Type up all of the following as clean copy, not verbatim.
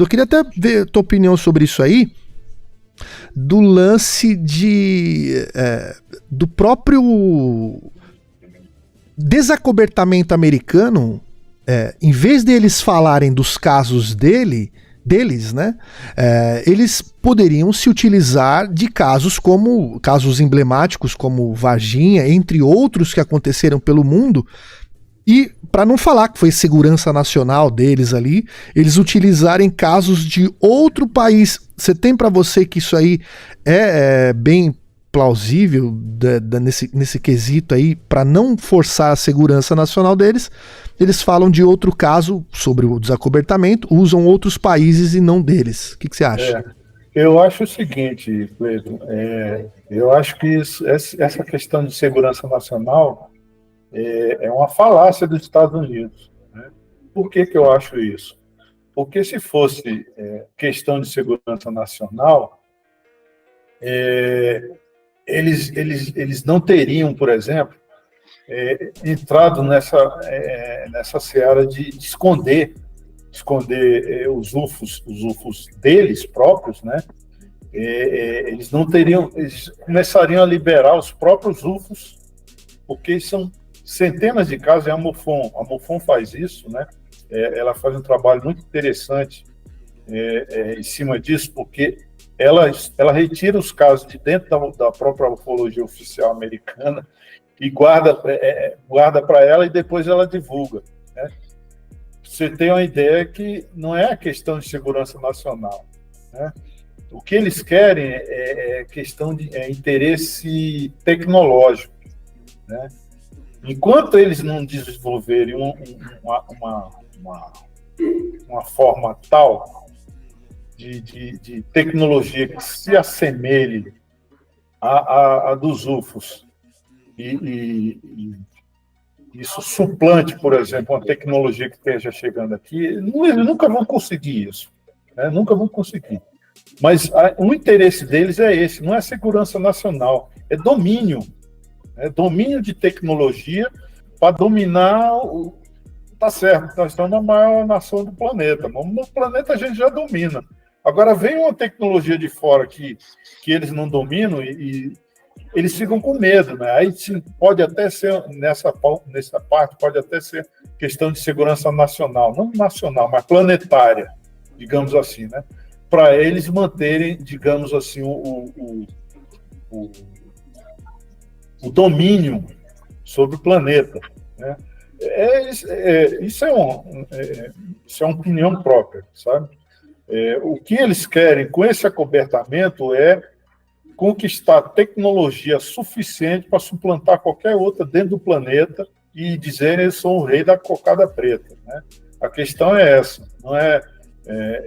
Eu queria até ver a tua opinião sobre isso aí, do lance do próprio desacobertamento americano. Em vez deles falarem dos casos deles, né, eles poderiam se utilizar de casos emblemáticos como Varginha, entre outros que aconteceram pelo mundo, e para não falar que foi segurança nacional deles ali, eles utilizarem casos de outro país. Você tem para você que isso aí é bem plausível nesse quesito aí, para não forçar a segurança nacional deles? Eles falam de outro caso sobre o desacobertamento, usam outros países e não deles. O que você acha? Eu acho o seguinte, Cleiton, eu acho que essa questão de segurança nacional é uma falácia dos Estados Unidos, né? Por que eu acho isso? Porque se fosse questão de segurança nacional, eles não teriam, por exemplo, entrado nessa seara de esconder os UFOs deles próprios, né? Eles não teriam, eles começariam a liberar os próprios UFOs, porque são centenas de casos. A MUFON faz isso, né? Ela faz um trabalho muito interessante em cima disso, porque ela retira os casos de dentro da própria ufologia oficial americana e guarda para ela, e depois ela divulga, né? Você tem uma ideia que não é a questão de segurança nacional, né? O que eles querem é questão de interesse tecnológico, né? Enquanto eles não desenvolverem uma forma tal de tecnologia que se assemelhe à dos UFOs, e isso suplante, por exemplo, uma tecnologia que esteja chegando aqui, eles nunca vão conseguir isso, né? Nunca vão conseguir. Mas o interesse deles é esse, não é segurança nacional, é domínio. Domínio de tecnologia para dominar o... Tá certo, nós estamos na maior nação do planeta, mas no planeta a gente já domina. Agora vem uma tecnologia de fora que eles não dominam e eles ficam com medo, né? Aí sim, pode até ser, nessa parte, pode até ser questão de segurança nacional, não nacional, mas planetária, digamos assim, né? Para eles manterem, digamos assim, o domínio sobre o planeta, né? Isso é uma opinião própria, sabe? O que eles querem com esse acobertamento é conquistar tecnologia suficiente para suplantar qualquer outra dentro do planeta e dizerem que eles são o rei da cocada preta, né? A questão é essa, não é?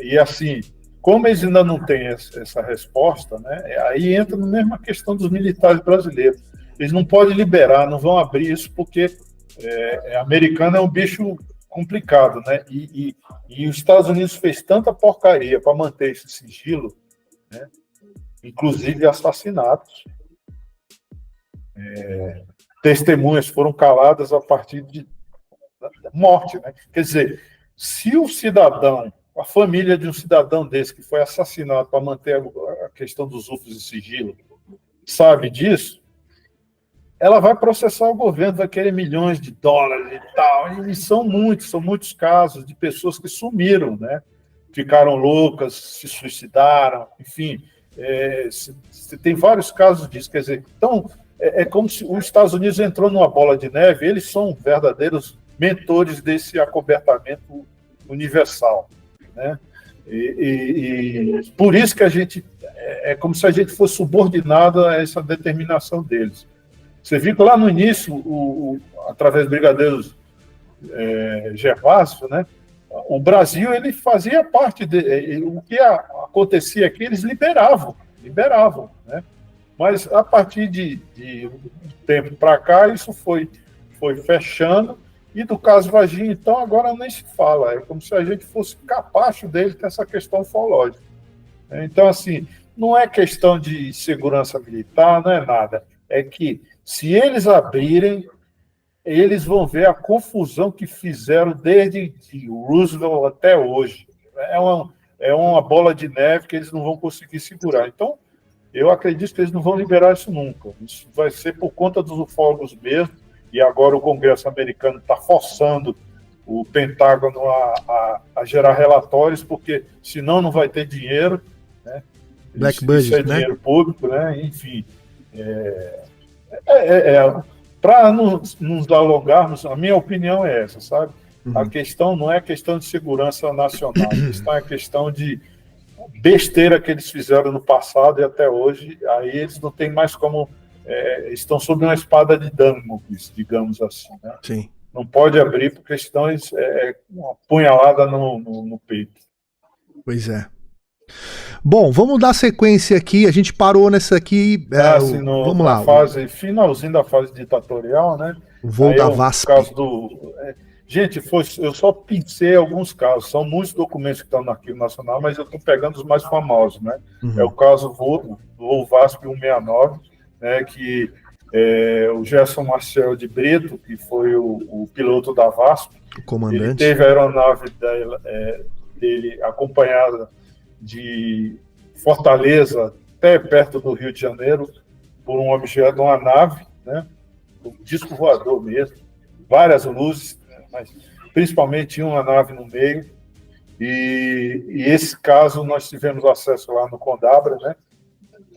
E assim, como eles ainda não têm essa resposta, né? Aí entra na mesma questão dos militares brasileiros. Eles não podem liberar, não vão abrir isso, porque americano é um bicho complicado, né? E os Estados Unidos fez tanta porcaria para manter esse sigilo, né? Inclusive assassinatos. Testemunhas foram caladas a partir de morte, né? Quer dizer, se o cidadão, a família de um cidadão desse que foi assassinado para manter a questão dos UFOs em sigilo, sabe disso, ela vai processar o governo, vai querer milhões de dólares e tal. E são muitos casos de pessoas que sumiram, né? Ficaram loucas, se suicidaram, enfim. Tem vários casos disso. Quer dizer, então, é como se os Estados Unidos entrou numa bola de neve. Eles são verdadeiros mentores desse acobertamento universal, né? E por isso que a gente... É como se a gente fosse subordinado a essa determinação deles. Você viu que lá no início, através do brigadeiro Gervásio, né, o Brasil ele fazia parte o que acontecia aqui, eles liberavam, né? Mas a partir de tempo para cá, isso foi fechando, e do caso Varginha, então, agora nem se fala, é como se a gente fosse capacho dele ter essa questão ufológica. Então, assim, não é questão de segurança militar, não é nada, é que se eles abrirem, eles vão ver a confusão que fizeram desde Roosevelt até hoje. é uma bola de neve que eles não vão conseguir segurar. Então, eu acredito que eles não vão liberar isso nunca. Isso vai ser por conta dos ufólogos mesmo, e agora o Congresso americano está forçando o Pentágono a gerar relatórios, porque senão não vai ter dinheiro, né? Black Budget, isso é dinheiro público, né? Enfim. Para nos alongarmos, a minha opinião é essa, sabe? A questão não é questão de segurança nacional, a questão é questão de besteira que eles fizeram no passado e até hoje, aí eles não têm mais como... estão sob uma espada de Damocles, digamos assim, né? Sim. Não pode abrir por questões, uma punhalada no peito. Pois é. Bom, vamos dar sequência aqui. A gente parou nessa aqui. Vamos lá. Finalzinho da fase ditatorial, né? O voo da VASP. Gente, eu só pincei alguns casos. São muitos documentos que estão no Arquivo Nacional, mas eu estou pegando os mais famosos, né? É o caso do voo VASP 169, né? Que o Gerson Marcel de Brito, que foi o piloto da VASP, o comandante, ele teve a aeronave dele acompanhada de Fortaleza até perto do Rio de Janeiro por um objeto, uma nave, né? Um disco voador mesmo, várias luzes, mas principalmente uma nave no meio. E esse caso nós tivemos acesso lá no Condabra, né?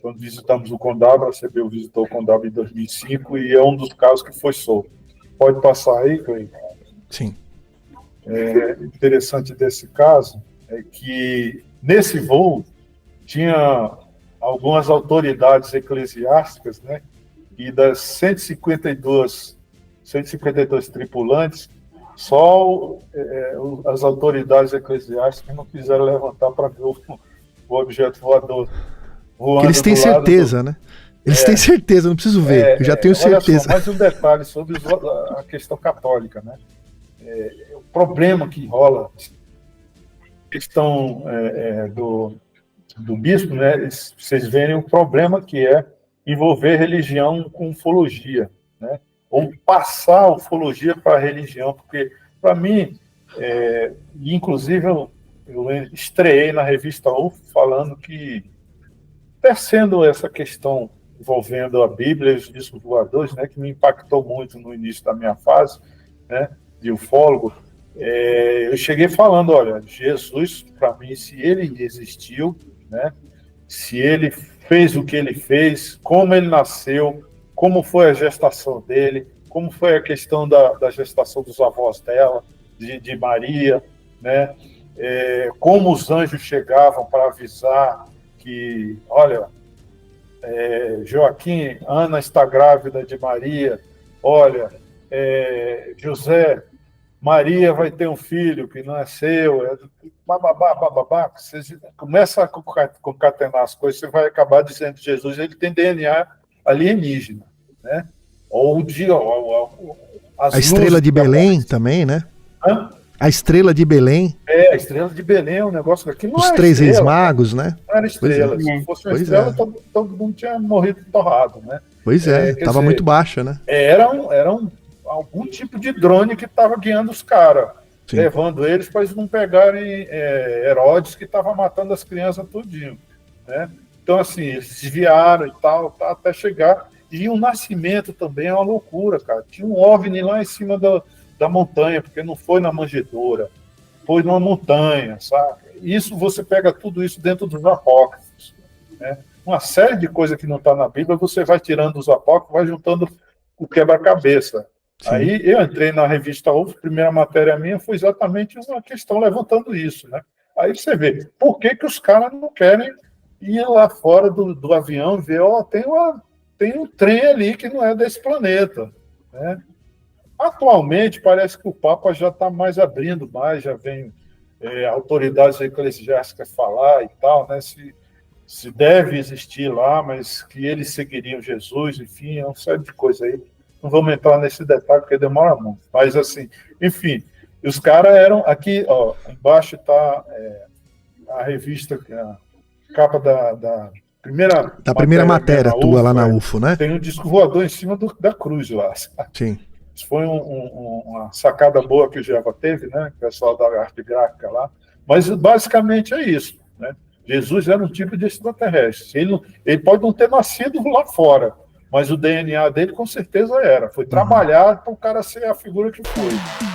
Quando visitamos o Condabra, a CBU visitou o Condabra em 2005 e é um dos casos que foi solto. Pode passar aí, Cleiton? Sim. Interessante desse caso é que nesse voo tinha algumas autoridades eclesiásticas, né? E das 152 tripulantes, só as autoridades eclesiásticas não quiseram levantar para ver o objeto voador. Porque eles têm certeza, né? Eles têm certeza, não preciso ver, eu já tenho certeza. Só, mais um detalhe sobre a questão católica, né? O problema que rola, a questão do bispo, né? Vocês verem o problema que é envolver religião com ufologia, né? Ou passar a ufologia para a religião, porque, para mim, inclusive eu estreiei na revista UFO falando que, tecendo essa questão envolvendo a Bíblia e os discos voadores, né, que me impactou muito no início da minha fase, né, de ufólogo, eu cheguei falando, olha, Jesus, para mim, se ele existiu, né, se ele fez o que ele fez, como ele nasceu, como foi a gestação dele, como foi a questão da gestação dos avós dela, de Maria, né, como os anjos chegavam para avisar que, olha, Joaquim, Ana está grávida de Maria, olha, José, Maria vai ter um filho que não é seu, bababá, você começa a concatenar as coisas, você vai acabar dizendo que Jesus ele tem DNA alienígena, né? Ou a estrela de Belém também, né? Hã? A estrela de Belém. A estrela de Belém é um negócio que não Os três reis magos, né? Não era estrela. Se fosse uma estrela, todo mundo tinha morrido torrado, né? Pois estava muito baixa, né? Era algum tipo de drone que estava guiando os caras, levando eles para eles não pegarem Herodes, que estava matando as crianças tudinho, né? Então, assim, eles desviaram e tal, até chegar. E o nascimento também é uma loucura, cara. Tinha um OVNI lá em cima da montanha, porque não foi na manjedoura, foi numa montanha, sabe? Isso, você pega tudo isso dentro dos apócrifos, né? Uma série de coisas que não está na Bíblia, você vai tirando os apócrifos, vai juntando o quebra-cabeça. Sim. Aí eu entrei na revista UFO, a primeira matéria minha foi exatamente uma questão levantando isso, né? Aí você vê, por que os caras não querem ir lá fora do avião e ver, tem um trem ali que não é desse planeta, né? Atualmente, parece que o Papa já está mais abrindo mais, já vem autoridades eclesiásticas falar e tal, né? Se deve existir lá, mas que eles seguiriam Jesus, enfim, é uma série de coisas aí. Não vamos entrar nesse detalhe, porque demora muito. Mas, assim, enfim, os caras eram... Aqui, ó, embaixo está a revista, a capa da primeira matéria tua lá na UFO, né? Tem um disco voador em cima da cruz lá. Sim. Isso foi uma sacada boa que o Jeová teve, né? O pessoal da arte gráfica lá. Mas basicamente é isso, né? Jesus era um tipo de extraterrestre. Ele pode não ter nascido lá fora, mas o DNA dele com certeza era. Foi trabalhar para o cara ser a figura que foi.